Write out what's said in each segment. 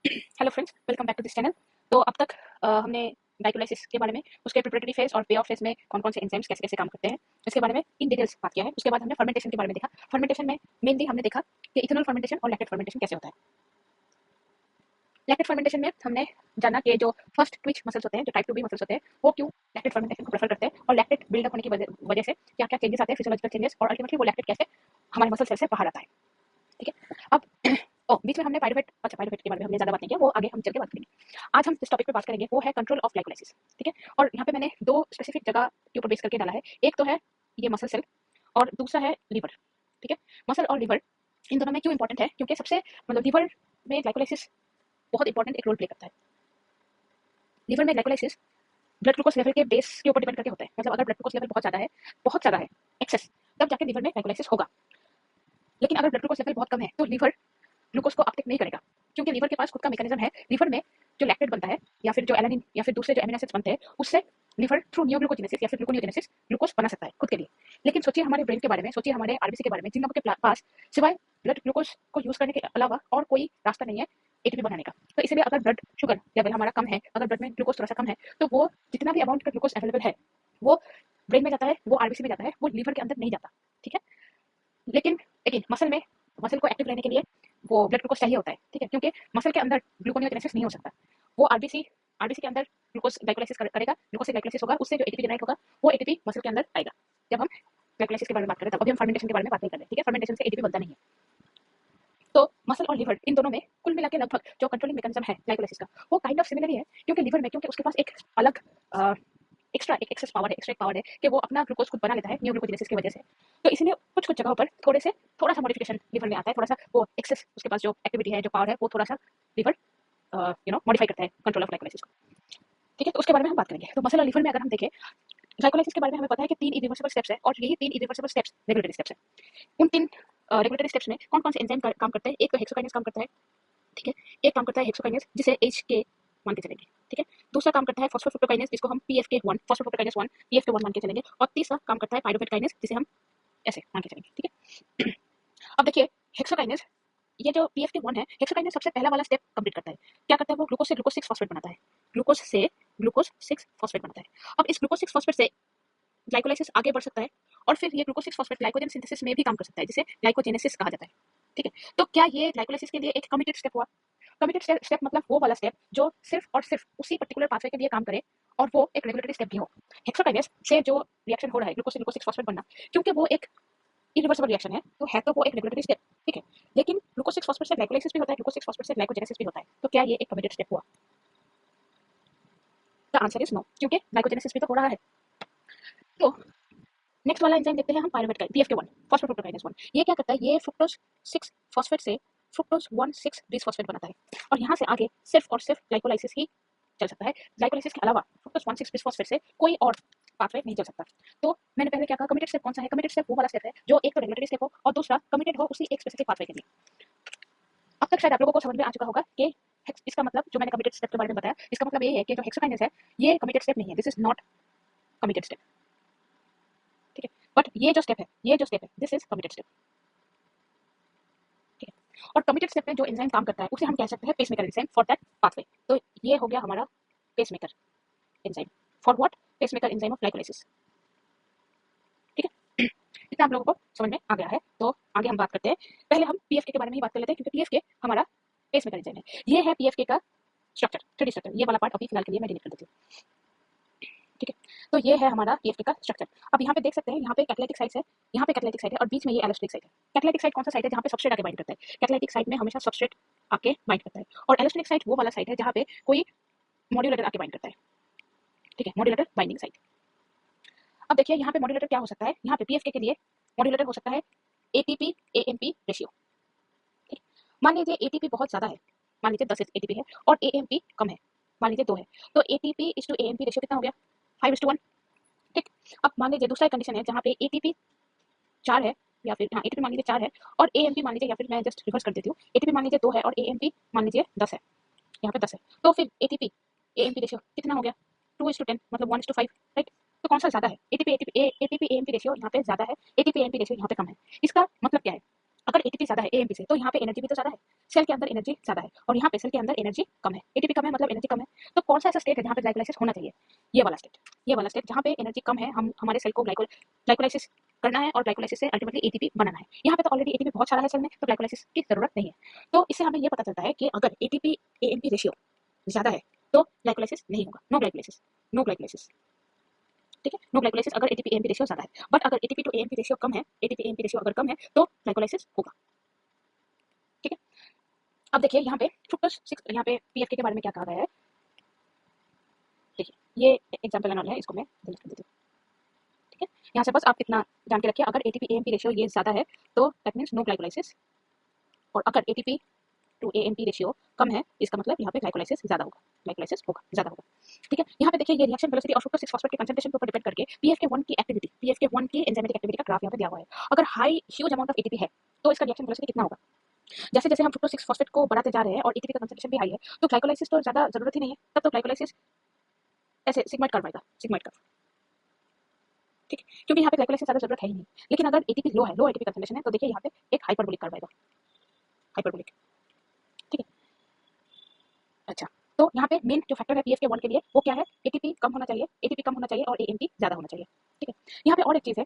Hello friends, welcome back to this channel. तो अब तक हमने ग्लाइकोलाइसिस के बारे में, उसके प्रिपरेटरी फेज और पे ऑफ फेज में कौन कौन से एंजाइम्स कैसे कैसे काम करते हैं, इसके बारे में इन डिटेल्स बात किया है। उसके बाद हमने फर्मेंटेशन के बारे में देखा। फर्मेंटेशन में मेनली हमने देखा कि इथेनॉल फर्मेंटेशन और लैक्टेट फर्मेंटेशन कैसे होता है। लैक्टेट फर्मेंटेशन में हमने जाना कि जो फर्स्ट ट्विच मसल्स होते हैं, जो टाइप 2 बी मसल्स होते हैं, वो क्यों लैक्टेट फर्मेंटेशन को प्रेफर करते हैं और लैक्टेट बिल्डअप होने की वजह से क्या क्या चेंजेस आते हैं, फिजियोलॉजिकल चेंजेस, और अल्टीमेटली वो लैक्टेट कैसे हमारे मसल सेल से बाहर आता है। ठीक है। अब बीच में हमने पायरुवेट, पायरुवेट के बारे में हमने ज्यादा बात नहीं किया, वो आगे हम चल के बात करेंगे। आज हम जिस टॉपिक पे बात करेंगे वो है कंट्रोल ऑफ ग्लाइकोलाइसिस। ठीक है। और यहाँ पे मैंने दो स्पेसिफिक जगह के ऊपर बेस करके डाला है। एक तो है ये मसल सेल और दूसरा है लिवर। ठीक है। मसल और लिवर इन दोनों में क्यों इंपॉर्टेंट है, क्योंकि सबसे मतलब लिवर में ग्लाइकोलाइसिस बहुत इंपॉर्टेंट एक रोल प्ले करता है। लिवर में ग्लाइकोलाइसिस ब्लड ग्लूकोज लेवल के बेस के ऊपर डिपेंड करके होता है। मतलब अगर ब्लड ग्लूकोज लेवल बहुत ज्यादा है एक्सेस, तब जाके लिवर में ग्लाइकोलाइसिस होगा। लेकिन अगर ब्लड ग्लूकोज लेवल बहुत कम है तो लिवर ग्लूकोज को अपटेक नहीं करेगा, क्योंकि लीवर के पास खुद का मैकेनिज्म है। लीवर में जो लैक्टेट बनता है या फिर जो एलानिन या फिर दूसरे जो एमिनो एसिड्स बनते हैं, उससे लीवर थ्रू नियोग्लूकोजेनेसिस या फिर ग्लूकोनियोजेनेसिस ग्लूकोज बना सकता है खुद के लिए। लेकिन सोचिए हमारे ब्रेन के बारे में, सोचिए हमारे आरबीसी के बारे में, जिन लोगों के पास सिवाय ब्लड ग्लूकोज को यूज करने के अलावा और कोई रास्ता नहीं है एटीपी बनाने का। तो इसलिए अगर ब्लड शुगर लेवल हमारा कम है, अगर ब्लड में ग्लूकोज थोड़ा सा कम है, तो वो जितना भी अमाउंट का ग्लूकोज अवेलेबल है वो ब्रेन में जाता है, वो आरबीसी में जाता है, वो लीवर के अंदर नहीं जाता। ठीक है। लेकिन लेकिन मसल को एक्टिव रहने के लिए वो ब्लड ग्लूकोज चाहिए होता है। ठीक है। क्योंकि मसल के अंदर ग्लूकोनियोजेनेसिस नहीं हो सकता। वो आरबीसी के अंदर ग्लूकोज ग्लाइकोलाइसिस करेगा, ग्लूकोज से ग्लाइकोलाइसिस होगा, उससे जो एटीपी जनरेट होगा वो एटीपी मसल के अंदर आएगा। जब हम ग्लाइकोलाइसिस के बारे में बात करें, तब अभी हम फर्मेंटेशन के बारे में बात नहीं कर रहे। ठीक है। फर्मेंटेशन से एटीपी बनता नहीं है। तो मसल और लिवर इन दोनों में कुल मिला के लगभग जो कंट्रोलिंग मैकेनिज्म है ग्लाइकोलाइसिस का, वो काइंड ऑफ सिमिलर ही है। क्योंकि लिवर में, क्योंकि उसके पास एक अलग एक्स्ट्रा एक एक्सेस पावर है, एक्स्ट्रा पावर है कि वो अपना ग्लूकोज खुद बना लेता है नियोग्लूकोजेनेसिस की वजह से। तो इसलिए कुछ कुछ जगहों पर थोड़ा सा मॉडिफिकेशन लिवर में आता है, थोड़ा सा वो एक्सेस, उसके पास जो एक्टिविटी है, जो पावर है, वो थोड़ा सा लिवर मॉडिफाई करता है कंट्रोल ऑफ ग्लाइकोलाइसिस को। ठीक है। तो उसके बारे में हम बात करेंगे। तो मसल और लिवर में अगर हम देखें, ग्लाइकोलाइसिस के बारे में हमें पता है कि 3 इरिवर्सिबल स्टेप्स है, और यही 3 इरिवर्सिबल स्टेप्स रेगुलेटरी स्टेप्स है। उन 3 रेगुलेटरी स्टेप्स में कौन कौन से एंजाइम काम करते हैं? एक तो हेक्सोकाइनेज काम करता है। ठीक है। एक काम करता है हेक्सोकाइनेज, जिसे HK मान के चलेंगे। ठीक है। दूसरा काम करता है फॉस्फोफ्रुक्टोकाइनेज, जिसको हम PFK1, फॉस्फोफ्रुक्टोकाइनेज 1, PFK1 मान के चलेंगे। और तीसरा काम करता है पायरुवेट काइनेज, जिसे हम ऐसे मान के चलेंगे। ठीक है। अब देखिए हेक्सोकाइनेज, ये जो PFK1 है, हेक्सोकाइनेज सबसे पहला वाला स्टेप कंप्लीट करता है। क्या करता है? वो ग्लूकोज से ग्लूकोज 6 फॉस्फेट बनाता है। ग्लूकोज से ग्लूकोज 6 फॉस्फेट बनाता है। अब इस ग्लूकोज 6 फॉस्फेट से ग्लाइकोलाइसिस आगे बढ़ सकता है, और फिर ये ग्लूकोज 6 फॉस्फेट ग्लाइकोजन सिंथेसिस में भी काम कर सकता है, जिसे ग्लाइकोजेनेसिस कहा जाता है। ठीक है। तो क्या ये ग्लाइकोलाइसिस के लिए एक कमिटेड स्टेप हुआ? कमिटेड स्टेप मतलब वो वाला स्टेप जो सिर्फ और सिर्फ उसी पर्टिकुलर पाथवे के लिए काम करे, और वो एक रेगुलेटरी स्टेप भी हो। हेक्सोकाइनेज से जो रिएक्शन हो रहा है ग्लूकोज से ग्लूकोज 6 फॉस्फेट बनना, क्योंकि वो एक इरिवर्सिबल रिएक्शन है तो वो एक रेगुलेटरी स्टेप। ठीक है। लेकिन ग्लूकोज 6 फॉस्फेट से ग्लाइकोलाइसिस भी होता है, ग्लूकोज 6 फॉस्फेट से ग्लाइकोजेनेसिस भी होता है। तो क्या ये एक कमिटेड स्टेप हुआ? द आंसर इज नो, क्योंकि ग्लाइकोजेनेसिस भी तो हो रहा है। तो नेक्स्ट वाला एंजाइम देखते हैं हम, पायरुवेट का PFK1, फॉस्फोफ्रुक्टोकाइनेज 1। ये क्या करता है? ये फ्रुक्टोज 6 फॉस्फेट से फ्रुक्टोज 1,6 बिसफॉस्फेट बनाता है, और यहाँ से आगे सिर्फ और सिर्फ ग्लाइकोलाइसिस ही चल सकता है। ग्लाइकोलाइसिस के अलावा फ्रुक्टोज 1,6 बिसफॉस्फेट से कोई और पाथवे नहीं चल सकता। तो मैंने पहले क्या कहा, कमिटेड स्टेप कौन सा है? कमिटेड स्टेप वो वाला स्टेप है जो एक तो रेगुलेटरी स्टेप हो और दूसरा कमिटेड हो उसी एक स्पेसिफिक पाथवे के लिए। अब तक शायद आप लोगों को समझ में आ चुका होगा कि इसका मतलब, जो मैंने कमिटेड स्टेप के बारे में बताया, इसका मतलब ये है कि जो हेक्सोकाइनेज है ये कमिटेड स्टेप नहीं है, this is not committed step. ठीक है। बट ये जो स्टेप है दिस इज कमिटेड स्टेप। ठीक है। और कमिटेड स्टेप में जो एंजाइम काम करता है उसे हम कह सकते हैं pacemaker enzyme for that pathway. तो ये हो गया हमारा pacemaker enzyme for what? Pacemaker enzyme of glycolysis. ठीक है। इतना आप लोगों को समझ में आ गया है। तो आगे हम बात करते हैं। पहले हम PFK के बारे में ही बात कर लेते हैं, क्योंकि PFK हमारा पेसमेकर एंजाइम है। ये है PFK का स्ट्रक्चर, 3D स्ट्रक्चर। ये वाला पार्ट अभी फिलहाल के लिए मैं डिलीट कर देती हूँ। ठीक है। तो ये है हमारा PFK का स्ट्रक्चर। अब यहाँ पे देख सकते हैं, यहाँ पे कैटालाइटिक साइट है, यहाँ पे कैटालाइटिक साइट है, और बीच में ये एलोस्टिक साइट है। कैटालाइटिक साइट कौन सा साइट है? जहाँ पे सबस्ट्रेट आके बाइंड करता है। कैटालाइटिक साइट में हमेशा सबस्ट्रेट आके बाइंड करता है, और एलोस्टिक साइट वो वाला साइट है जहाँ पे कोई मॉड्यूलेटर आके बाइंड करता है। ठीक है। Modulator binding site. अब देखिए यहाँ पे मॉड्यूलेटर क्या हो सकता है? यहाँ पे PFK के लिए मॉड्यूलेटर हो सकता है ATP AMP रेशियो। ठीक। मान लीजिए ATP बहुत ज्यादा है, मान लीजिए 10 ATP है, और AMP कम है, मान लीजिए 2 है। तो ATP is to AMP ratio कितना हो गया? 5:1। ठीक। अब मान लीजिए दूसरा कंडीशन है जहाँ पे ATP 4 है, या फिर हाँ ATP मान लीजिए 4 है, और AMP मान लीजिए, या फिर मैं जस्ट रिवर्स कर देती हूँ, ATP मान लीजिए 2 है और AMP मान लीजिए 10 है, यहाँ पे 10 है। तो फिर ATP AMP रेशियो कितना हो गया? 2:10, मतलब 1:5, राइट? तो कौन सा ज्यादा है? ATP AMP रेशियो यहाँ पे ज्यादा है, ATP AMP रेशियो यहाँ पे कम है। इसका मतलब क्या है? अगर एटीपी ज्यादा है एएमपी से तो यहाँ पे एनर्जी भी तो ज्यादा है, सेल के अंदर एनर्जी ज्यादा है और यहाँ पे सेल के अंदर एनर्जी कम है, एटीपी कम है मतलब एनर्जी कम है। तो कौन सा ऐसा स्टेट है जहाँ पे ग्लाइकोलाइसिस होना चाहिए? ये वाला स्टेट, ये वाला स्टेट जहाँ पे एनर्जी कम है, हम हमारे सेल को ग्लाइकोलाइसिस करना है और ग्लाइकोलाइसिस से अल्टीमेटली एटीपी बनाना है। यहाँ पे तो ऑलरेडी एटीपी बहुत सारा है सेल में, तो ग्लाइकोलाइसिस की जरूरत नहीं है। तो इससे हमें ये पता चलता है कि अगर एटीपी एएमपी रेशियो ज्यादा है तो ग्लाइकोलाइसिस नहीं होगा, नो ग्लाइकोलाइसिस, नो ग्लाइकोलाइसिस। ठीक है, नो ग्लाइकोलाइसिस अगर एटीपी एएमपी रेशियो ज्यादा है, बट अगर एटीपी टू एएमपी रेशियो कम है, एटीपी एएमपी रेशियो अगर कम है तो ग्लाइकोलाइसिस होगा। ठीक है, अब देखिए यहाँ पे फ्रुक्टोज 6, यहाँ पे पीएफके के बारे में क्या कहा गया है, देखिए ये एग्जांपल है, इसको मैं डिलीट कर देती हूँ। ठीक है, यहाँ से बस आप इतना जान के रखिए, अगर एटीपी एएमपी रेशियो ये ज्यादा है तो दैट मींस नो ग्लाइकोलाइसिस, और अगर एटीपी टू एएमपी रेशियो कम है इसका मतलब यहाँ पे ग्लाइकोलाइसिस ज्यादा होगा, ग्लाइकोलाइसिस होगा ज्यादा होगा। ठीक है, यहाँ पे देखिए ये रिएक्शन वेलोसिटी और फ्रुक्टोज 6 फॉस्फेट के कंसंट्रेशन के ऊपर डिपेंड करके पीएफके1 की एक्टिविटी, पीएफके1 की एंजाइमेटिक एक्टिविटी का ग्राफ यहाँ पे दिया हुआ है। अगर high huge amount of ATP है तो इसका रिएक्शन वेलोसिटी कितना होगा? जैसे जैसे हम फ्रुक्टोज 6 फॉस्फेट को बढ़ाते जा रहे हैं और एटीपी का कंसंट्रेशन भी हाई है तो ग्लाइकोलाइसिस तो ज्यादा जरूरत ही नहीं है, तब तो ग्लाइकोलाइसिस ऐसे सिग्माइड कर्व आएगा, सिग्माइड कर्व। ठीक है, क्योंकि यहाँ पे ग्लाइकोलाइसिस ज्यादा जरूरत है ही नहीं। लेकिन अगर एटीपी लो है, लो एटीपी कंसंट्रेशन है, तो देखिए यहाँ पे एक हाइपरबोलिक कर्व आएगा, हाइपरबोलिक। ठीक है, अच्छा, तो यहाँ पे मेन जो फैक्टर है पीएफके1 के लिए वो क्या है? एटीपी कम होना चाहिए, एटीपी कम होना चाहिए और एएमपी ज्यादा होना चाहिए। ठीक है, यहाँ पे और एक चीज है,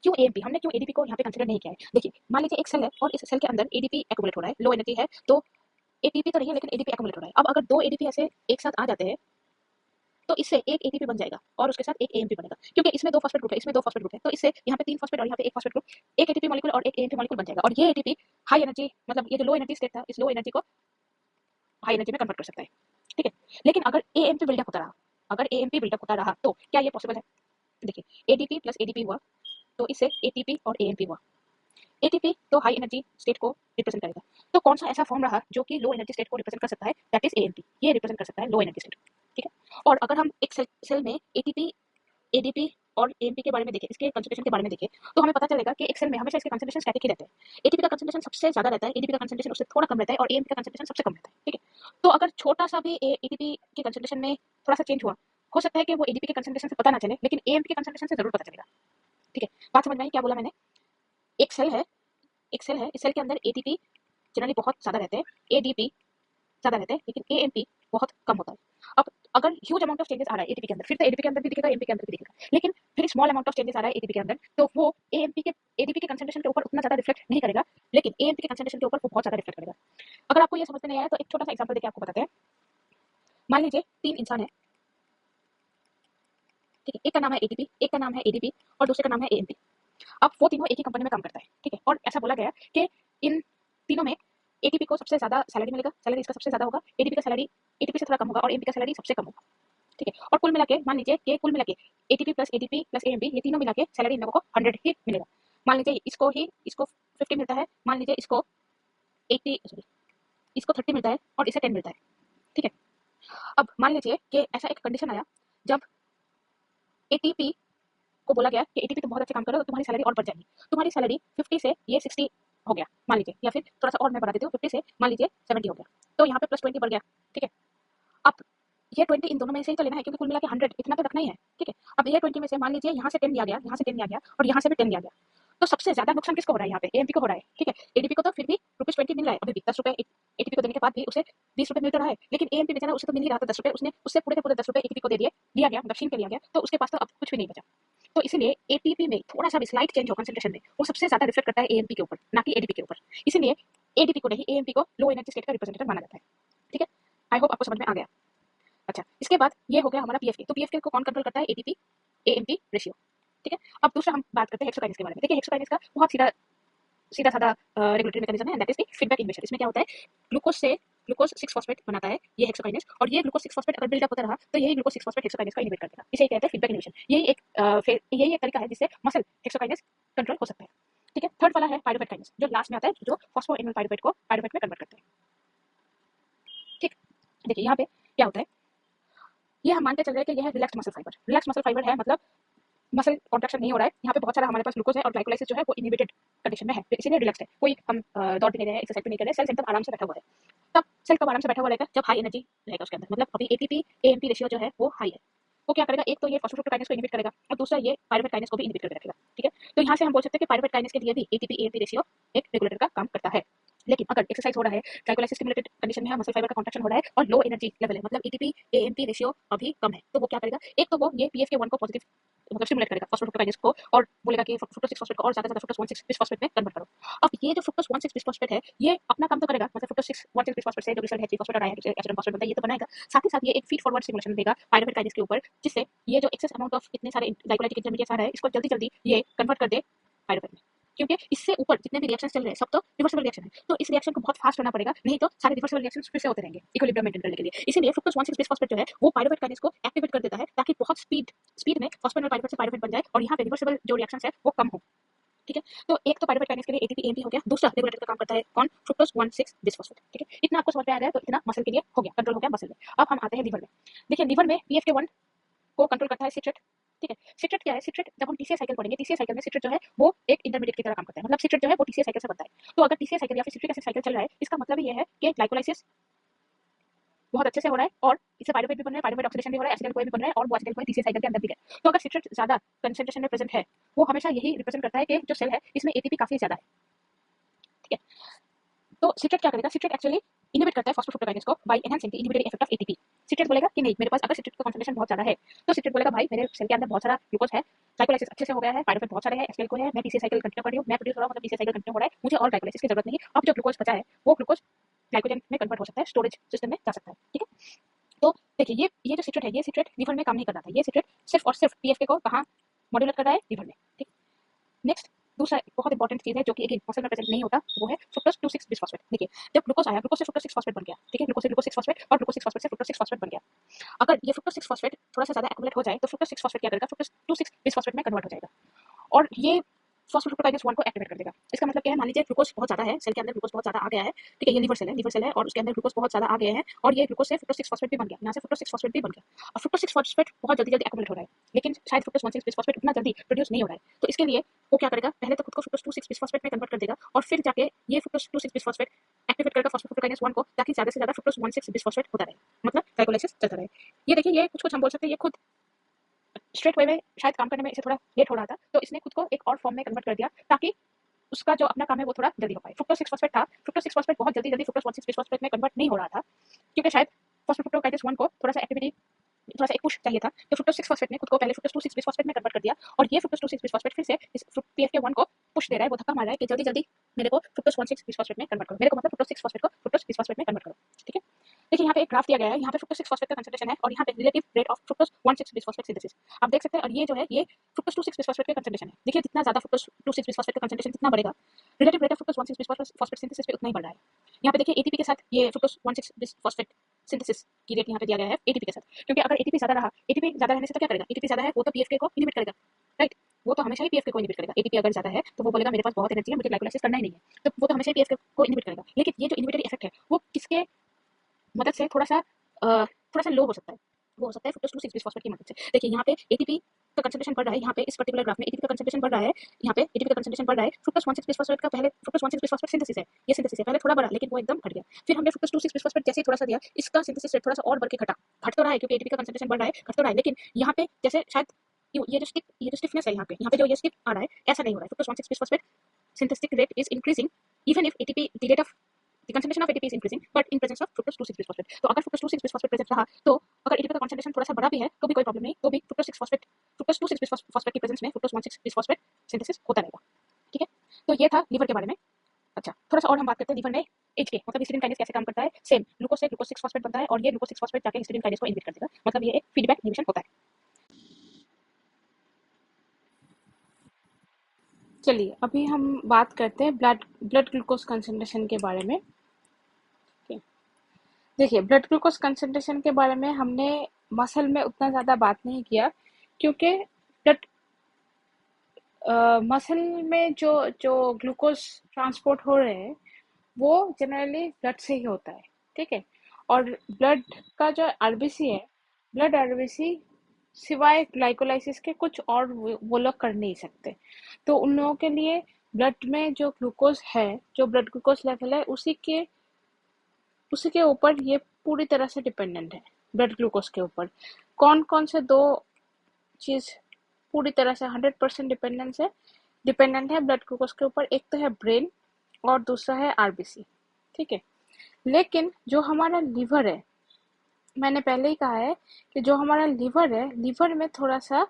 क्यों एएमपी, हमने क्यों एडीपी को यहाँ पे कंसीडर नहीं किया है? देखिए मान लीजिए एक सेल है और इस सेल के अंदर एडीपी एक्युमुलेट हो रहा है, लो एनर्जी है तो एटीपी तो नहीं है लेकिन एडीपी एक्युमुलेट हो रहा है। अब अगर दो एडीपी ऐसे एक साथ आ जाते हैं तो इससे एक एटीपी बन जाएगा और उसके साथ एक एएमपी बनेगा, क्योंकि इसमें दो फॉस्फेट ग्रुप है, इसमें दो फॉस्फेट ग्रुप है, तो इससे यहाँ पे तीन फॉस्फेट और यहाँ पे एक फॉस्फेट ग्रुप, एक एटीपी मॉलिक्यूल और एक एएमपी मॉलिक्यूल बन जाएगा, और ये एटीपी हाई एनर्जी, मतलब ये जो लो एनर्जी स्टेट था, इस लो एनर्जी को हाई एनर्जी में कन्वर्ट कर सकता है। ठीक है, लेकिन अगर एएमपी बिल्डअप होता रहा, अगर एएमपी बिल्डअप होता रहा तो क्या ये पॉसिबल है? देखिए एडीपी प्लस एडीपी हुआ तो इससे एटीपी और एएमपी हुआ, एटीपी तो हाई एनर्जी स्टेट को रिप्रेजेंट करेगा, तो कौन सा ऐसा फॉर्म रहा जो कि लो एनर्जी स्टेट को रिप्रेजेंट कर सकता है? दैट इज एएमपी, ये रिप्रेजेंट कर सकता है लो एनर्जी स्टेट। ठीक है, और अगर हम एक सेल में एटीपी, एडीपी और एएमपी के बारे में देखें, इसके कंसंट्रेशन के बारे में देखें, तो हमें पता चलेगा कि एक सेल में हमेशा इसके कंसंट्रेशन स्टैटिक ही रहते हैं। एटीपी का कंसंट्रेशन सबसे ज्यादा रहता है, एडीपी का कंसंट्रेशन उससे थोड़ा कम रहता है और एएमपी का कंसंट्रेशन सबसे कम रहता है। ठीक है, तो अगर छोटा सा भी एटीपी के कंसंट्रेशन में थोड़ा सा चेंज हुआ, हो सकता है कि वो एडीपी के कंसंट्रेशन से पता ना चले लेकिन एएमपी के कंसंट्रेशन से जरूर पता चलेगा। ठीक है, बात समझ में आई क्या बोला मैंने? एक सेल है, एक सेल है, इस सेल के अंदर एटीपी जनरली बहुत ज्यादा रहते हैं, एडीपी ज्यादा रहते हैं, लेकिन एएमपी बहुत कम होता है। अब अगर ह्यूज अमाउंट ऑफ चेंजेस आ रहा है एटीपी के अंदर, फिर तो एडीपी के अंदर भी दिखेगा, एएमपी के अंदर भी दिखेगा, लेकिन फिर स्मॉल अमाउंट ऑफ चेंजेस आ रहा है एटीपी के अंदर तो वो एएमपी के, एडीपी के कंसंट्रेशन के ऊपर उतना ज्यादा रिफ्लेक्ट नहीं करेगा, लेकिन एएमपी के कंसंट्रेशन के ऊपर वो बहुत ज्यादा रिफ्लेक्ट करेगा। अगर आपको ये समझ में नहीं आया तो एक छोटा सा एग्जांपल देके आपको बताते हैं। मान लीजिए तीन इंसान है, ठीक है, एक का नाम है एटीपी, एक का नाम है एडीपी और दूसरे का नाम है एएमपी। अब वो तीनों एक ही कंपनी में काम करता है, ठीक है, और ऐसा बोला गया कि इन तीनों में एटीपी को सबसे ज्यादा सैलरी मिलेगा, सैलरी इसका सबसे ज्यादा होगा, एडीपी का सैलरी एटीपी से थोड़ा कम होगा और एएमपी का सैलरी सबसे कम होगा। ठीक है, और कुल मिला के मान लीजिए कि कुल मिला के ATP plus ADP plus AMP ये तीनों मिला के सैलरी इन लोगों को 100 ही मिलेगा। मान लीजिए इसको 50 मिलता है, मान लीजिए इसको 80 सॉरी इसको 30 मिलता है और इसे 10 मिलता है। ठीक है, अब मान लीजिए कि ऐसा एक कंडीशन आया जब एटीपी को बोला गया कि एटीपी तुम बहुत अच्छे काम करो तो तुम्हारी सैलरी और बढ़ जाएगी, तुम्हारी सैलरी 50 से ये 60 हो गया मान लीजिए, या फिर थोड़ा सा और मैं बढ़ा देती हूँ, 50 से मान लीजिए 70 हो गया, तो यहाँ पे प्लस 20 बढ़ गया। ठीक है, अब ये 20 इन दोनों में से ही तो लेना है क्योंकि कुल मिला के 100 इतना तो रखना ही है। ठीक है, अब ये 20 में से मान लीजिए यहाँ से 10 लिया गया, यहाँ से 10 लिया गया और यहाँ से भी 10 लिया गया, तो सबसे ज्यादा नुकसान किसको हो रहा है? यहाँ पे एएमपी को हो रहा है। ठीक है, एडीपी को तो फिर भी ₹20 मिल रहा है, अभी भी 10 रुपए एटीपी को देने के बाद भी उसे 20 रुपए मिल रहा है, लेकिन एएमपी बेचारा उसे तो मिल ही रहा था 10 रुपए, उसने उससे पूरे के पूरे 10 रुपए एटीपी को दे दिए, लिया गया मतलब छीन के लिया गया, तो उसके पास तो अब कुछ भी नहीं बचा। तो इसीलिए एटीपी में थोड़ा सा भी स्लाइट चेंज हो कंसंट्रेशन में वो सबसे ज्यादा रिफ्लेक्ट करता है एएमपी के ऊपर, ना कि एडीपी के ऊपर। इसीलिए एडीपी को नहीं एएमपी को लो एनर्जी स्टेट का रिप्रेजेंटेटिव माना जाता है। ठीक है, आई होप आपको समझ में आ गया। अच्छा, इसके बाद ये हो गया हमारा पीएफके, तो पीएफके को कौन कंट्रोल करता है? ATP AMP ratio. ठीक है, अब दूसरा हम बात करते हैं हेक्सोकाइनेज के बारे में। देखिए हेक्सोकाइनेज का बहुत सीधा सीधा साधा रेगुलेटरी मैकेनिज्म है, दैट इज द फीडबैक इन्हिबिशन। इसमें क्या होता है, ग्लूकोज 6 फॉस्फेट बनाता है ये हेक्सोकाइनेज, और ये ग्लूकोज 6 फॉस्फेट अगर बिल्डअप होता रहा तो यही ग्लूकोज 6 फॉस्फेट हेक्सोकाइनेज का इनहिबिट कर देगा, इसे कहते हैं फीडबैक इन्हिबिशन। यही एक तरीका है जिससे मसल हेक्सोकाइनेज कंट्रोल हो सकता है। ठीक है, थर्ड वाला है पायरुवेट काइनेज, जो लास्ट में आता है, जो फॉस्फोएनिल पायरुवेट को पायरुवेट में कन्वर्ट करते हैं। ठीक, देखिए यहाँ पे क्या होता है, ये हम मानते चल रहे हैं कि यह है relax muscle fibre, relax muscle fibre है मतलब मसल कॉन्ट्रैक्शन नहीं हो रहा है, यहाँ पे बहुत सारा हमारे पास ग्लूकोज है और ग्लाइकोलाइसिस जो है वो इनहिबिटेड कंडीशन में है, तो इसीलिए रिलैक्स है, कोई हम दौड़ भी नहीं रहे हैं, एक्सरसाइज भी नहीं कर रहे हैं, सेल एकदम आराम से बैठा हुआ है। तब सेल कब आराम से बैठा हुआ रहेगा? जब हाई एनर्जी रहेगा उसके अंदर, मतलब अभी एटीपी एएमपी रेशियो जो है वो हाई है, वो क्या करेगा, एक तो ये फॉस्फोलिपिड को इनहिबिट करेगा और दूसरा ये पायरुवेट काइनेज को भी इनहिबिट करके रखेगा। ठीक है, तो यहाँ से हम बोल सकते हैं कि पायरुवेट काइनेज के लिए भी एटीपी एएमपी रेशियो एक रेगुलेटर का काम करता है। लेकिन अगर एक्सरसाइज हो रहा है, ग्लाइकोलाइसिस स्टिमुलेटेड कंडीशन में है, मसल फाइबर का कॉन्ट्रैक्शन हो रहा है और लो एनर्जी लेवल है, मतलब एटीपी एएमपी रेशियो अभी कम है, तो वो क्या करेगा, एक तो वो ये पीएफके 1 को पॉजिटिव मतलब स्टिमुलेट करेगा फॉस्फोलिपिड को और बोलेगा कि फ्रुक्टोज 6 फॉस्फेट को और ज्यादा ज्यादा फ्रुक्टोज 1 6 बिसफॉस्फेट में कन्वर्ट करो। अब ये जो फ्रुक्टोज 1 6 बिसफॉस्फेट है, ये अपना काम तो करेगा, मतलब फ्रुक्टोज 6 1 6 बिसफॉस्फेट से जो रिजल्ट है 3 फॉस्फेट और एसिड फॉस्फेट बनता है, ये तो बनाएगा। साथ ही साथ ये एक फीड फॉरवर्ड स्टिमुलेशन देगा पायरुवेट काइनेज के ऊपर, जिससे ये जो एक्सेस अमाउंट ऑफ इतने सारे ग्लाइकोलाइटिक इंटरमीडिएट्स आ रहा है, इसको जल्दी जल्दी ये कन्वर्ट कर दे पायरुवेट में। क्योंकि इससे ऊपर जितने भी रिएक्शंस चल रहे हैं सब तो रिवर्सिबल रिएक्शन है, तो इस रिएक्शन को बहुत फास्ट होना पड़ेगा, नहीं तो सारे रिवर्सिबल रिएक्शंस फिर से होते रहेंगे इक्विलिब्रियम मेंटेन करने के लिए। इसीलिए फ्रुक्टोज 1 6 बिसफॉस्फेट जो है वो पायरुवेट काइनेज को एक्टिवेट कर देता है, ताकि बहुत स्पीड में फॉस्फेट और पायरुवेट से पायरुवेट बन जाए और यहाँ पे रिवर्सिबल जो रिएक्शंस है वो कम हो। ठीक है, तो एक तो पायरुवेट काइनेज के लिए एटीपी एएमपी हो गया, दूसरा रेगुलेटर का काम करता है कौन, फ्रुक्टोज 1 6 बिसफॉस्फेट। ठीक है, इतना आपको समझ में आ गया, तो इतना मसल के लिए हो गया, कंट्रोल हो गया मसल में। अब हम आते हैं लीवर में। देखिए लीवर में पीएफके 1 को कंट्रोल करता है सिट्रेट। ठीक है, सिट्रेट क्या है, सिट्रेट जब हम टीसीए साइकिल पढ़ेंगे, टीसीए साइकिल में सिट्रेट जो है वो एक इंटरमीडिएट की तरह काम करता है, मतलब सिट्रेट जो है वो टीसीए साइकिल से बनता है। तो अगर टीसीए साइकिल या फिर सिट्रिक एसिड साइकिल चल रहा है, इसका मतलब ही ये है कि ग्लाइकोलाइसिस बहुत अच्छे से हो रहा है और इससे पायरुवेट भी बन रहा है, पायरुवेट ऑक्सीडेशन भी हो रहा है, एसिटाइल कोई भी बन रहा है और वो एसिटाइल कोई टीसीए साइकिल के अंदर भी है। तो अगर सिट्रेट ज्यादा कंसंट्रेशन में प्रेजेंट है, वो हमेशा यही रिप्रेजेंट करता है कि जो सेल है इसमें एटीपी काफी ज्यादा है। ठीक है, तो सिट्रेट क्या करेगा, सिट्रेट एक्चुअली इनहिबिट करता है फॉस्फोलिपिड को bye enhancing the inhibitory effect of ATP. Citrate बोलेगा कि नहीं, मेरे पास अगर सिट्रेट का कंसंट्रेशन बहुत ज्यादा है, तो सिट्रेट बोलेगा भाई मेरे सेल के अंदर बहुत सारा ग्लूकोज है, ग्लाइकोलाइसिस अच्छे से हो गया है, पायरुवेट बहुत सारे हैं, एसिटाइल कोई है, मैं टीसीए साइकिल कंटिन्यू कर रही हूं, मैं प्रोड्यूस हो रहा हूं, मतलब टीसीए साइकिल कंटिन्यू हो रहा है, मुझे और ग्लाइकोलाइसिस की जरूरत नहीं। अब जो ग्लूकोज बचा है वो ग्लूकोज ग्लाइकोजन में कन्वर्ट हो सकता है, स्टोरेज सिस्टम में जा सकता है। ठीक है, तो देखिए ये जो सिट्रेट है, ये सिट्रेट लीवर में काम नहीं कर रहा था, ये सिट्रेट सिर्फ और सिर्फ पीएफके को कहां मॉड्यूलेट कर रहा है, लीवर में। ठीक, नेक्स्ट दूसरा बहुत इंपॉर्टेंट चीज है जो कि एक मसल में प्रेजेंट नहीं होता, वो है फ्रुक्टोज 2 6 बिसफॉस्फेट। देखिए जब ग्लूकोज आया, ग्लूकोज से फ्रुक्टोज 6 फॉस्फेट बन गया। ठीक है, ग्लूकोज से ग्लूकोज 6 फॉस्फेट और ग्लूकोज 6 फॉस्फेट से फ्रुक्टोज 6 फॉस्फेट बन गया। अगर ये फ्रुक्टोज 6 फॉस्फेट थोड़ा सा ज्यादा एक्युमुलेट हो जाए, तो फ्रुक्टोज 6 फॉस्फेट क्या करेगा, फ्रुक्टोज 2 6 बिसफॉस्फेट में कन्वर्ट हो जाएगा और ये फॉस्फोलिपिड 1 को एक्टिवेट कर देगा। इसका मतलब क्या है, मान लीजिए ग्लूकोज बहुत ज्यादा है, सेल के अंदर ग्लूकोज बहुत ज्यादा आ गया है। ठीक है, ये लीवर सेल है और उसके अंदर ग्लूकोज बहुत ज्यादा आ गए हैं और ये ग्लूकोज से फ्रुक्टोज 6 फॉस्फेट भी बन गया, यहाँ से फ्रुक्टोज 6 फॉस्फेट भी बन गया और फ्रुक्टोज 6 फॉस्फेट बहुत जल्दी जल्दी एक्युमुलेट हो रहा है, लेकिन शायद फ्रुक्टोज 1 6 बिसफॉस्फेट उतना जल्दी प्रोड्यूस नहीं हो रहा है। तो इसके लिए वो क्या करेगा, पहले तो खुद को फ्रुक्टोज 2 6 बिसफॉस्फेट में कन्वर्ट कर देगा और फिर जाके ये फ्रुक्टोज 2 6 बिसफॉस्फेट एक्टिवेट करेगा फॉस्फोलिपिड 1 को, ताकि ज्यादा से ज्यादा फ्रुक्टोज 1 6 बिसफॉस्फेट होता रहे, मतलब ग्लाइकोलाइसिस चलता रहे। ये देखिए, ये कुछ कुछ हम बोल सकते हैं, ये खुद स्ट्रेट वे में शायद काम करने में इसे थोड़ा लेट हो रहा था, तो इसने खुद को एक और फॉर्म में कन्वर्ट कर दिया ताकि उसका जो अपना काम है वो थोड़ा जल्दी हो पाए। फ्रुक्टोज 6 फॉस्फेट था, फ्रुक्टोज 6 फॉस्फेट बहुत जल्दी जल्दी फ्रुक्टोज 1 6 बिसफॉस्फेट में कन्वर्ट नहीं हो रहा था, क्योंकि शायद फॉस्फोलिपिड 1 को थोड़ा सा एक्टिविटी, थोड़ा सा एक पुश चाहिए था। तो फ्रुक्टोज 6 फॉस्फेट ने खुद को पहले फ्रुक्टोज 2 6 बिसफॉस्फेट में कन्वर्ट कर दिया और ये फ्रुक्टोज 2 6 बिसफॉस्फेट फिर से इस पीएफके 1 को पुश दे रहा है, वो धक्का मार रहा है कि जल्दी जल्दी मेरे को फ्रुक्टोज 1 6 बिसफॉस्फेट में कन्वर्ट करो, मेरे को मतलब फ्रुक्टोज 6 फॉस्फेट को फ्रुक्टोज बिसफॉस्फेट में कन्वर्ट करो। ठीक है, देखिए यहाँ पे एक ग्राफ दिया गया है, यहाँ पे फ्रुक्टोज 6 फॉस्फेट का कंसंट्रेशन है और यहाँ पे relative rate of fructose 1 6 bisphosphate synthesis आप देख सकते हैं, और ये जो है ये फ्रुक्टोज 2 6 बिसफॉस्फेट का कंसंट्रेशन है। देखिए जितना ज्यादा फ्रुक्टोज 2 6 बिसफॉस्फेट का कंसंट्रेशन जितना बढ़ेगा, relative rate of fructose 1 6 bisphosphate synthesis पे उतना ही बढ़ रहा है। यहाँ पे देखिए एटीपी के साथ ये फ्रुक्टोज 1 6 बिसफॉस्फेट सिंथेसिस की रेट यहाँ पे दिया गया है एटीपी के साथ, क्योंकि अगर एटीपी ज्यादा रहा, एटीपी ज्यादा रहने से तो क्या करेगा, एटीपी ज्यादा है वो तो पीएफके को इनहिबिट करेगा, राइट, वो तो हमेशा ही पीएफके को इनहिबिट करेगा। एटीपी अगर ज्यादा है तो वो बोलेगा मेरे पास बहुत एनर्जी है, मुझे ग्लाइकोलाइसिस करना ही नहीं है, तो वो तो हमेशा ही पीएफके को इनहिबिट करेगा। लेकिन ये जो इनहिबिटरी इफेक्ट है वो किसके मदद से थोड़ा सा लो हो सकता है, वो हो सकता है फ्रुक्टोज 2 6 बिसफॉस्फेट की मदद से। देखिए यहाँ पे एटीपी का कंसंट्रेशन बढ़ रहा है, यहाँ पे इस पर्टिकुलर ग्राफ में एटीपी का कंसंट्रेशन बढ़ रहा है, यहाँ पे एटीपी का कंसंट्रेशन बढ़ रहा है। फ्रुक्टोज 1 6 बिसफॉस्फेट का पहले फ्रुक्टोज 1 6 बिसफॉस्फेट सिंथेसिस है, ये सिंथेसिस है, पहले थोड़ा बढ़ा लेकिन वो एकदम घट गया। फिर हमने फ्रुक्टोज 2 6 बिसफॉस्फेट जैसे ही थोड़ा सा दिया, इसका सिंथेसिस रेट थोड़ा सा और बढ़ के घटा, घट तो रहा है क्योंकि एटीपी का कंसंट्रेशन बढ़ रहा है, घट तो रहा है, लेकिन यहाँ पे जैसे शायद ये जो स्टिफनेस है, यहाँ पे जो ये स्टिफ आ रहा है, ऐसा नहीं हो रहा है। Fructose 1 6 bisphosphate synthetic rate is increasing even if ATP, the rate of the concentration of ATP is increasing, but in presence of fructose 2 6 bisphosphate. तो अगर fructose 2 6 बिसफॉस्फेट प्रेजेंट रहा, तो अगर ATP का कंसंट्रेशन थोड़ा सा बड़ा भी है तो भी कोई प्रॉब्लम नहीं, तो भी फ्रुक्टोज 6 फॉस्फेट, फ्रुक्टोज 2 6 बिसफॉस्फेट की प्रेजेंस में फ्रुक्टोज 1 6 बिसफॉस्फेट सिंथेसिस होता रहेगा। ठीक है, तो ये था लीवर के बारे में। अच्छा, थोड़ा सा और हम बात करते हैं लीवर में एच के, मतलब हिस्टीडीन काइनेज कैसे काम करता है। सेम ग्लूकोज से ग्लूकोज 6 फॉस्फेट बनता है और ये ग्लूकोज 6 फॉस्फेट जाके हिस्टीडीन काइनेज को इनहिबिट कर देगा, मतलब ये एक फीडबैक इनहिबिशन होता है। चलिए अभी हम बात करते हैं ब्लड ग्लूकोज कंसंट्रेशन के बारे में। देखिए ब्लड ग्लूकोज कंसंट्रेशन के बारे में हमने मसल में उतना ज़्यादा बात नहीं किया, क्योंकि ब्लड मसल में जो जो ग्लूकोज ट्रांसपोर्ट हो रहे हैं वो जनरली ब्लड से ही होता है। ठीक है, और ब्लड का जो आरबीसी है, ब्लड आरबीसी सिवाय ग्लाइकोलाइसिस के कुछ और वो लोग कर नहीं सकते। तो उन लोगों के लिए ब्लड में जो ग्लूकोज है, जो ब्लड ग्लूकोज लेवल है, उसी के ऊपर ये पूरी तरह से डिपेंडेंट है। ब्लड ग्लूकोज के ऊपर। कौन कौन से दो चीज पूरी तरह से 100% डिपेंडेंट है ब्लड ग्लूकोज के ऊपर? एक तो है ब्रेन और दूसरा है आरबीसी, ठीक है। लेकिन जो हमारा लिवर है, मैंने पहले ही कहा है कि जो हमारा लिवर है, लिवर में थोड़ा सा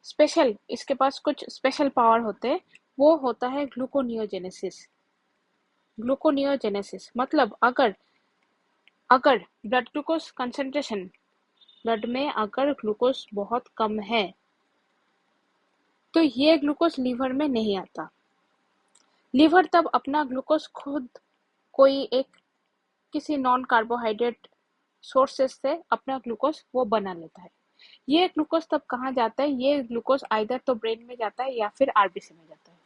स्पेशल, इसके पास कुछ स्पेशल पावर होते हैं। वो होता है ग्लूकोनियोजेनेसिस। ग्लूकोनियोजेनेसिस मतलब अगर अगर ब्लड ग्लूकोज कंसंट्रेशन, ब्लड में अगर ग्लूकोज बहुत कम है तो ये ग्लूकोज लीवर में नहीं आता। लीवर तब अपना ग्लूकोज खुद कोई एक किसी नॉन कार्बोहाइड्रेट सोर्सेस से अपना ग्लूकोज वो बना लेता है। ये ग्लूकोज तब कहाँ जाता है? ये ग्लूकोज आइदर तो ब्रेन में जाता है या फिर आरबीसी में जाता है।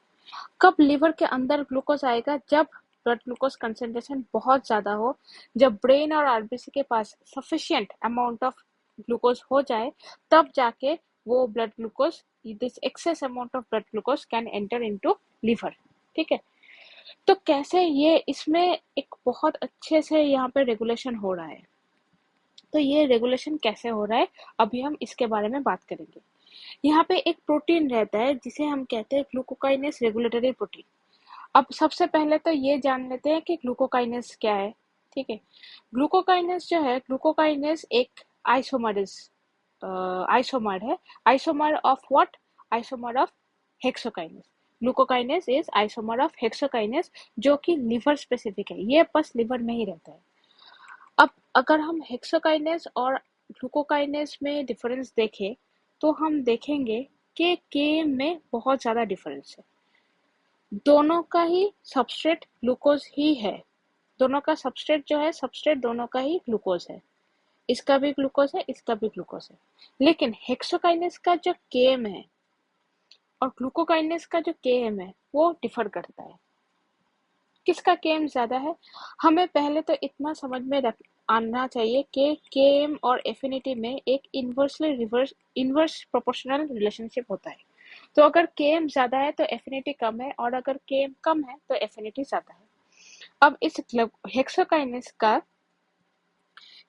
कब लिवर के अंदर ग्लूकोज आएगा? जब ब्लड ग्लूकोज कंसेंट्रेशन बहुत ज्यादा हो, जब ब्रेन और आरबीसी के पास सफिशिएंट अमाउंट ऑफ ग्लूकोज हो जाए, तब जाके वो blood glucose, this excess amount of blood glucose can enter into liver, ठीक है। तो कैसे ये इसमें एक बहुत अच्छे से यहाँ पे रेगुलेशन हो रहा है। तो ये रेगुलेशन कैसे हो रहा है, अभी हम इसके बारे में बात करेंगे। यहाँ पे एक प्रोटीन रहता है जिसे हम कहते हैं ग्लूकोकाइनेस रेगुलेटरी प्रोटीन। अब सबसे पहले तो ये जान लेते हैं कि ग्लूकोकाइनेस क्या है, ठीक है। ग्लूकोकाइनेस जो है, ग्लूकोकाइनेस एक आइसोमरेज आइसोमर है। Isomer of what? Isomer of hexokinase. Glucokinase is isomer of hexokinase, जो कि लिवर स्पेसिफिक है, ये बस लिवर में ही रहता है। अब अगर हम हेक्सोकाइनेस और ग्लूकोकाइनेस में डिफरेंस देखें तो हम देखेंगे कि केएम में बहुत ज़्यादा डिफरेंस है। दोनों का ही सबस्ट्रेट ग्लूकोज ही है। दोनों का सबस्ट्रेट जो है, सबस्ट्रेट दोनों का ही ग्लूकोज है। इसका भी ग्लूकोज है, इसका भी ग्लूकोज है। लेकिन हेक्सोकाइनेस का जो केएम है और ग्लूकोकाइनेस का जो केएम है वो डिफर करता है। किसका केएम ज्यादा है? हमें पहले तो इतना समझ में आना चाहिए कि केएम और एफिनिटी में एक इनवर्स प्रोपोर्शनल रिलेशनशिप होता है। तो अगर केएम ज्यादा है तो एफिनिटी कम है, और अगर केएम कम है तो एफिनिटी ज्यादा है। अब इस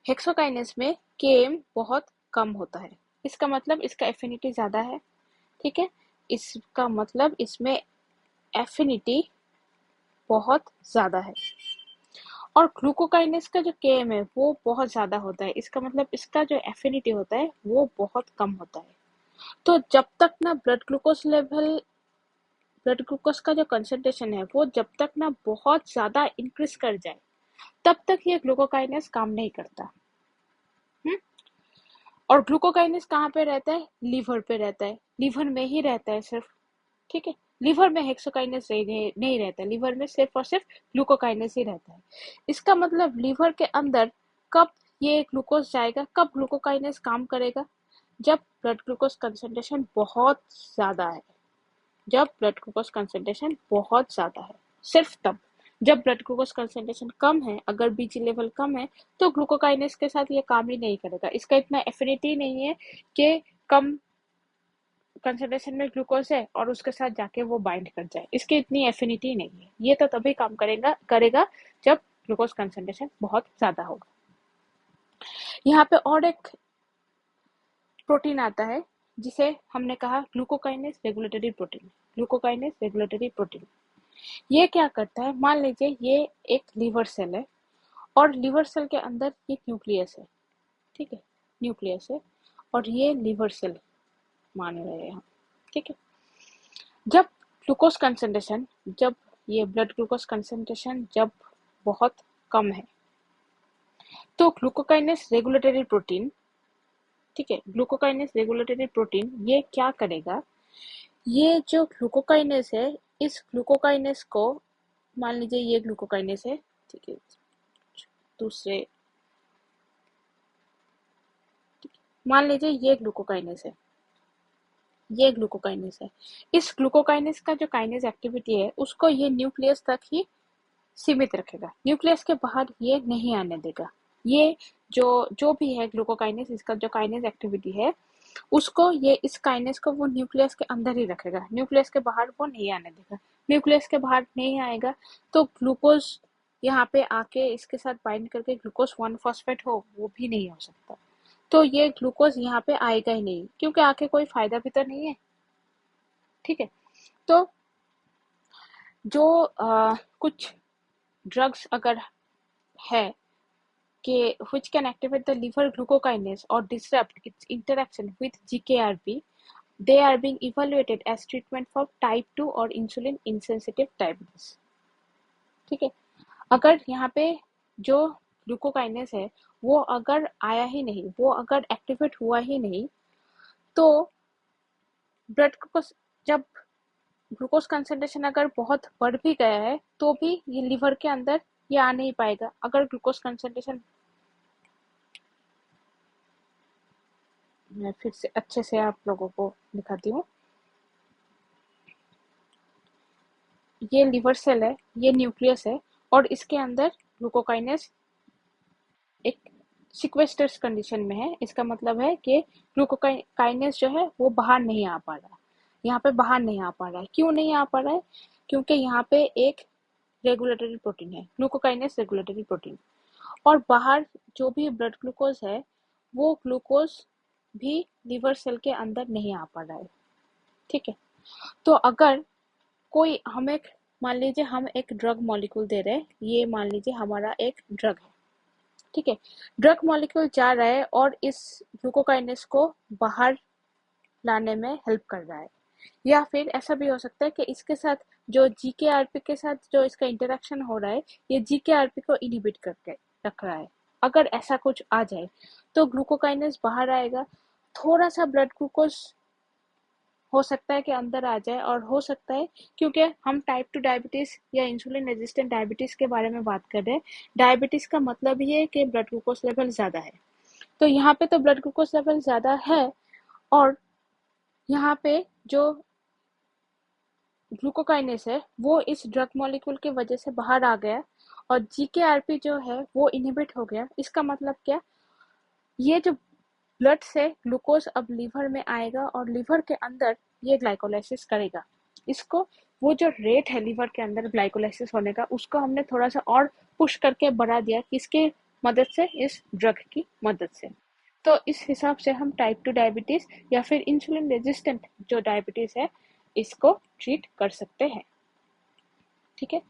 हेक्सोकाइनेस में केएम बहुत कम होता है, इसका मतलब इसका एफिनिटी ज्यादा है, ठीक है। इसका मतलब इसमें एफिनिटी बहुत ज्यादा है। और ग्लूकोकाइनेस का जो केएम है वो बहुत ज्यादा होता है, इसका मतलब इसका जो एफिनिटी होता है वो बहुत कम होता है। तो जब तक ना ब्लड ग्लूकोज का जो कंसंट्रेशन है वो जब तक ना बहुत ज्यादा इंक्रीज कर जाए, तब तक ये ग्लूकोकाइनेस काम नहीं करता। हम्म। और ग्लूकोकाइनेस कहाँ पे रहता है? लीवर पे रहता है, लीवर में ही रहता है सिर्फ, ठीक है। लिवर में हेक्सोकाइनेस नहीं रहता, लिवर में सिर्फ और सिर्फ ग्लूकोकाइनेस ही रहता है। इसका मतलब लिवर के अंदर कब ये ग्लूकोज जाएगा, कब ग्लूकोकाइनेस काम करेगा? जब ब्लड ग्लूकोज कंसंट्रेशन बहुत ज्यादा है। जब ब्लड ग्लूकोज कंसंट्रेशन बहुत ज्यादा है, सिर्फ तब। जब ब्लड ग्लूकोज कंसंट्रेशन कम है, अगर बीजी लेवल कम है, तो ग्लूकोकाइनेस के साथ ये काम ही नहीं करेगा। इसका इतना एफिनिटी नहीं है कि कम कंसंट्रेशन में ग्लूकोज है और उसके साथ जाके वो बाइंड कर जाए, इसकी इतनी एफिनिटी नहीं है। ये तो तभी काम करेगा जब ग्लूकोज कंसंट्रेशन बहुत ज्यादा होगा। यहाँ पे और एक प्रोटीन आता है जिसे हमने कहा glucokinase regulatory protein. Glucokinase regulatory protein ये क्या करता है? मान लीजिए ये एक लीवर सेल है और लीवर सेल के अंदर ये न्यूक्लियस है, ठीक है, न्यूक्लियस है और ये लीवर सेल मान रहे हैं हम, ठीक है। जब ग्लूकोज कंसंट्रेशन, जब ये ब्लड ग्लूकोज कंसंट्रेशन जब बहुत कम है, तो ग्लूकोकाइनेस रेगुलेटरी प्रोटीन, ठीक है, ग्लूकोकाइनेस रेगुलेटरी प्रोटीन ये क्या करेगा? ये जो ग्लूकोकाइनेस है, इस ग्लूकोकाइनेस को, मान लीजिए ये ग्लूकोकाइनेस है, ठीक है, दूसरे, मान लीजिए ये ग्लूकोकाइनेस है, ये ग्लूकोकाइनेस है। इस ग्लूकोकाइनेस का जो काइनेस एक्टिविटी है उसको ये न्यूक्लियस तक ही सीमित रखेगा, न्यूक्लियस के बाहर ये नहीं आने देगा। ये जो जो भी है ग्लूकोकाइनेस, इसका जो काइनेस एक्टिविटी है उसको ये, इस काइनेस को वो न्यूक्लियस के अंदर ही रखेगा, न्यूक्लियस के बाहर वो नहीं आने देगा। न्यूक्लियस के बाहर नहीं आएगा तो ग्लूकोज यहाँ पे आके इसके साथ बाइंड करके ग्लूकोज 1 फॉस्फेट हो, वो भी नहीं हो सकता। तो ये ग्लूकोज यहाँ पे आएगा ही नहीं, क्योंकि आके कोई फायदा भी तो नहीं है। ठीक है, तो जो कुछ ड्रग्स अगर है कि which can activate the liver glucokinase or disrupt its interaction with GKRP, they are being evaluated as treatment for type 2 or insulin insensitive diabetes। ठीक है, अगर यहाँ पे जो ग्लूकोकाइनेस है वो अगर आया ही नहीं, वो अगर एक्टिवेट हुआ ही नहीं, तो ब्लड ग्लूकोज जब ग्लूकोज कंसंट्रेशन अगर बहुत बढ़ भी गया है तो भी ये लिवर के अंदर ये आ नहीं पाएगा। अगर ग्लूकोज कंसंट्रेशन, मैं फिर से अच्छे से आप लोगों को दिखाती हूँ। ये लिवर सेल है, ये न्यूक्लियस है, और इसके अंदर ग्लूकोकाइनेस एक सिक्वेस्टर्स कंडीशन में है। इसका मतलब है कि ग्लूकोकाइनेस जो है वो बाहर नहीं आ पा रहा है, यहाँ पे बाहर नहीं आ पा रहा है। क्यों नहीं आ पा रहा है? क्योंकि यहाँ पे एक रेगुलेटरी प्रोटीन है, ग्लूकोकाइनेस रेगुलेटरी प्रोटीन, और बाहर जो भी ब्लड ग्लूकोज है वो ग्लूकोज भी लिवर सेल के अंदर नहीं आ पा रहा है। ठीक है, तो अगर कोई हमें, मान लीजिए हम एक ड्रग मॉलिक्यूल दे रहे हैं, ये मान लीजिए हमारा एक ड्रग है। ठीक है, ड्रग मॉलिक्यूल जा रहा है और इस ग्लूकोकाइनेस को बाहर लाने में हेल्प कर रहा है, या फिर ऐसा भी हो सकता है कि इसके साथ जो जीकेआरपी के साथ जो इसका इंटरेक्शन हो रहा है, ये जीकेआरपी को इनहिबिट करके रख रहा है। अगर ऐसा कुछ आ जाए तो ग्लूकोकाइनेस बाहर आएगा, थोड़ा सा ब्लड ग्लूकोज हो सकता है कि अंदर आ जाए, और हो सकता है, क्योंकि हम टाइप 2 डायबिटीज या इंसुलिन रेजिस्टेंट डायबिटीज के बारे में बात कर रहे हैं। डायबिटीज का मतलब ये है कि ब्लड ग्लूकोज लेवल ज्यादा है, तो यहाँ पे तो ब्लड ग्लूकोज लेवल ज्यादा है, और यहाँ पे जो ग्लूकोकाइनेस है वो इस ड्रग मॉलिक्यूल की वजह से बाहर आ गया, और जीकेआरपी जो है वो इनहिबिट हो गया। इसका मतलब क्या? ये जो ब्लड से ग्लूकोज अब लीवर में आएगा और लीवर के अंदर ये ग्लाइकोलाइसिस करेगा। इसको, वो जो रेट है लीवर के अंदर ग्लाइकोलाइसिस होने का, उसको हमने थोड़ा सा और पुश करके बढ़ा दिया, किसके मदद से? इस ड्रग की मदद से। तो इस हिसाब से हम टाइप 2 डायबिटीज या फिर इंसुलिन रेजिस्टेंट जो डायबिटीज है इसको ट्रीट कर सकते हैं। ठीक है,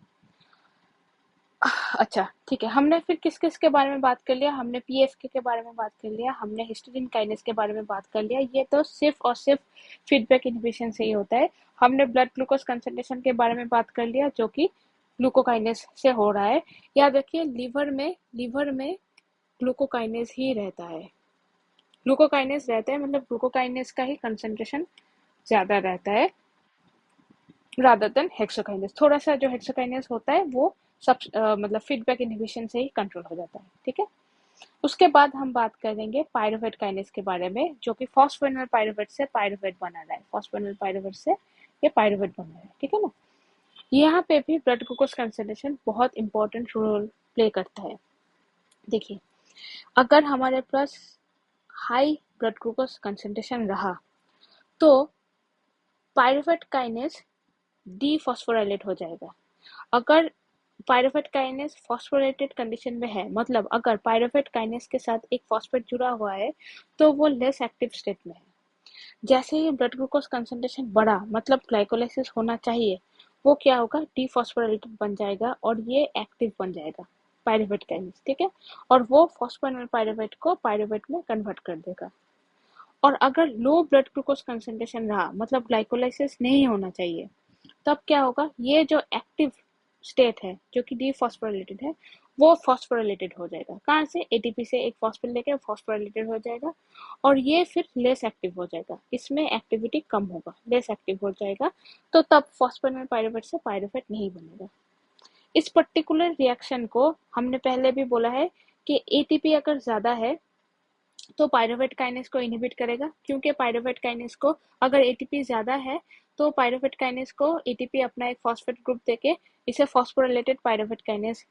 अच्छा ठीक है, हमने फिर किस किस के बारे में बात कर लिया? हमने पीएफके के बारे में बात कर लिया, हमने हिस्टीडीन काइनेस के बारे में बात कर लिया। ये तो सिर्फ और सिर्फ फीडबैक इनहिबिशन से ही होता है। हमने ब्लड ग्लूकोज कंसंट्रेशन के बारे में बात कर लिया, जो कि ग्लूकोकाइनेस से हो रहा है। याद रखिए, लीवर में ग्लूकोकाइनेस ही रहता है। ग्लूकोकाइनेस रहता है मतलब ग्लूकोकाइनेस का ही कंसंट्रेशन ज्यादा रहता है रादर देन हेक्सोकाइनेस। थोड़ा सा जो हेक्सोकाइनेस होता है वो सब मतलब फीडबैक इनहिबिशन से ही कंट्रोल हो जाता है। ठीक है, उसके बाद हम बात करेंगे पायरुवेट काइनेस के बारे में, जो कि फॉस्फोएनोल पायरुवेट से पायरुवेट बना रहा है। फॉस्फोएनोल पायरुवेट से ये पायरुवेट बना रहा है। ठीक है ना, यहाँ पे भी ब्लड ग्लूकोज कंसंट्रेशन बहुत इंपॉर्टेंट रोल प्ले करता है। देखिए, अगर हमारे पास हाई ब्लड ग्लूकोज कंसंट्रेशन रहा तो पायरुवेट काइनेस डीफॉस्फोराइलेट हो जाएगा। अगर पायरुवेट काइनेस फॉस्फोराइलेटेड कंडीशन में है, मतलब अगर पायरुवेट काइनेस के साथ एक फॉस्फेट जुड़ा हुआ है, तो वो लेस एक्टिव स्टेट में है। जैसे ही ब्लड ग्लूकोज कंसंट्रेशन बढ़ा, मतलब ग्लाइकोलाइसिस होना चाहिए, वो क्या होगा? डीफॉस्फोराइलेटेड बन जाएगा और ये एक्टिव बन जाएगा पायरुवेट काइनेस। ठीक है, और वो फॉस्फोएनोल पायरुवेट को पायरुवेट में कन्वर्ट कर देगा। और अगर लो ब्लड ग्लूकोज कंसंट्रेशन रहा, मतलब ग्लाइकोलाइसिस नहीं होना चाहिए, तब क्या होगा? ये जो एक्टिव स्टेट है, जो कि डीफॉस्फोराइलेटेड है, वो फॉस्फोराइलेटेड हो जाएगा। कहाँ से? एटीपी से एक फॉस्फेट लेके फॉस्फोराइलेटेड हो जाएगा, और ये फिर लेस एक्टिव हो जाएगा। इसमें एक्टिविटी कम होगा, लेस एक्टिव हो जाएगा, तो तब फॉस्फोएनोल पायरुवेट से पायरुवेट नहीं बनेगा। इस पर्टिकुलर रिएक्शन को हमने पहले भी बोला है कि एटीपी अगर ज्यादा है तो पायरुवेट काइनेस को इनहिबिट करेगा, क्योंकि पायरुवेट काइनेस को अगर एटीपी ज्यादा है तो पायरुवेट काइनेस को एटीपी अपना एक फॉस्फेट ग्रुप देके इसे फॉस्फोराइलेटेड पायरुवेट काइनेस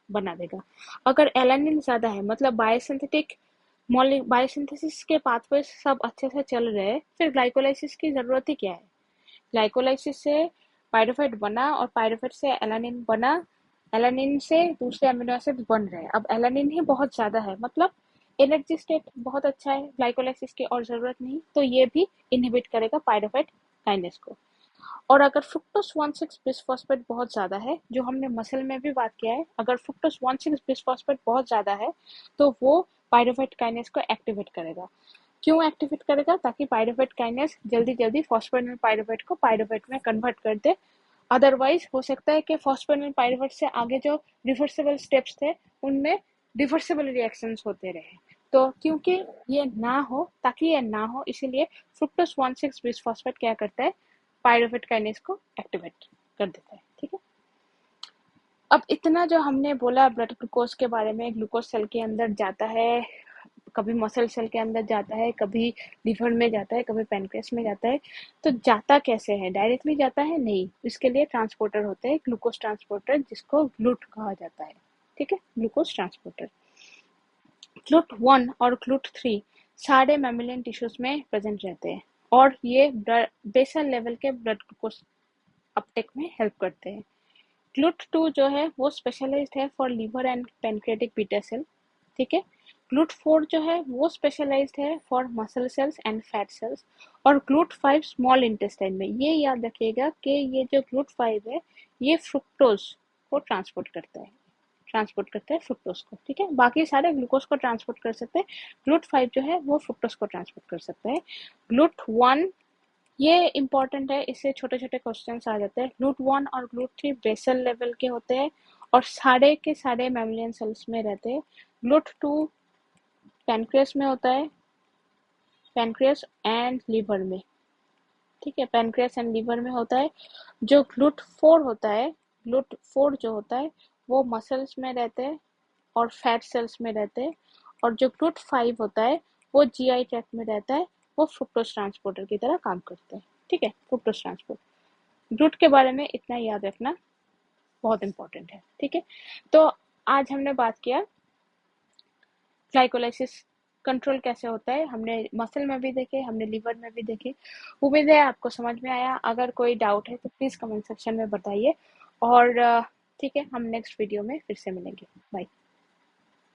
बना देगा। अगर एलानिन ज्यादा है, मतलब बायोसिंथेटिक बायोसिंथेसिस के पाथवे सब अच्छे से चल रहे हैं, फिर ग्लाइकोलाइसिस की जरूरत ही क्या है? ग्लाइकोलाइसिस से पायरुवेट बना और पायरुवेट से एलानिन बना, एलानिन से दूसरे अमीनो एसिड बन रहे हैं। अब एलानिन ही बहुत ज्यादा है, मतलब एनर्जी स्टेट बहुत अच्छा है, ग्लाइकोलाइसिस की और जरूरत नहीं, तो ये भी इनहिबिट करेगा पायरुवेट काइनेस को। और अगर फ्रुक्टोज 1,6 बिसफॉस्फेट बहुत ज्यादा है, जो हमने मसल में भी बात किया है, अगर फ्रुक्टोज 1,6 बिसफॉस्फेट बहुत ज्यादा है तो वो पायरुवेट काइनेस को एक्टिवेट करेगा। क्यों एक्टिवेट करेगा? ताकि पायरुवेट काइनेस जल्दी जल्दी फॉस्फेनिल पायरुवेट को पायरुवेट में कन्वर्ट कर दे। अदरवाइज हो सकता है कि फॉस्फेनिल पायरुवेट से आगे जो रिवर्सिबल स्टेप्स थे उनमें रिवर्सिबल रिएक्शंस होते रहे। तो क्योंकि ये ना हो, ताकि ये ना हो, इसीलिए फ्रुक्टोज 1,6 बिसफॉस्फेट क्या करता है, पायरुवेट काइनेस को एक्टिवेट कर देता है। ठीक है, अब इतना जो हमने बोला ब्लड ग्लूकोज के बारे में, ग्लूकोज सेल के अंदर जाता है, कभी मसल सेल के अंदर जाता है, कभी लिवर में जाता है, कभी पैनक्रियास में जाता है। तो जाता कैसे है? डायरेक्टली जाता है? नहीं, इसके लिए ट्रांसपोर्टर होते हैं, ग्लूकोज ट्रांसपोर्टर, जिसको ग्लूट कहा जाता है। ठीक है, ग्लूकोज ट्रांसपोर्टर। ग्लूट 1 और ग्लूट 3 सारे मैमेलियन टिश्यूज में प्रेजेंट रहते हैं और ये बेसल लेवल के ब्लड ग्लूकोज अपटेक में हेल्प करते हैं। ग्लूट 2 जो है वो स्पेशलाइज्ड है for liver and pancreatic beta cell. ठीक है, ग्लूट 4 जो है वो स्पेशलाइज्ड है for muscle cells and fat cells. और ग्लूट 5 स्मॉल इंटेस्टाइन में। ये याद रखिएगा कि ये जो ग्लूट 5 है ये फ्रुक्टोज को ट्रांसपोर्ट करता है फ्रुक्टोज को। ठीक है, बाकी सारे ग्लूकोज को ट्रांसपोर्ट कर सकते हैं, ग्लूट 5 जो है वो फ्रुक्टोज को ट्रांसपोर्ट कर सकता है। ग्लूट 1 ये इम्पोर्टेंट है, इससे छोटे छोटे क्वेश्चंस आ जाते हैं। ग्लूट 1 और ग्लूट 3 बेसल लेवल के होते हैं और सारे के सारे मैमेलियन सेल्स में रहते हैं। ग्लूट 2 पैनक्रियास में होता है, पैनक्रियास एंड लिवर में। ठीक है, पैनक्रियास एंड लिवर में होता है। जो ग्लूट 4 होता है, ग्लूट 4 जो होता है वो मसल्स में रहते हैं और फैट सेल्स में रहते हैं। और जो ग्लूट 5 होता है वो जीआई ट्रैक्ट में रहता है, वो फ्रुक्टोज ट्रांसपोर्टर की तरह काम करते हैं। ठीक है, फ्रुक्टोज ट्रांसपोर्ट। ग्लूट के बारे में इतना याद रखना बहुत इंपॉर्टेंट है। ठीक है, तो आज हमने बात किया ग्लाइकोलाइसिस कंट्रोल कैसे होता है, हमने मसल में भी देखे, हमने लिवर में भी देखे। उम्मीद है आपको समझ में आया। अगर कोई डाउट है तो प्लीज कमेंट सेक्शन में बताइए। और ठीक है, हम नेक्स्ट वीडियो में फिर से मिलेंगे। बाय।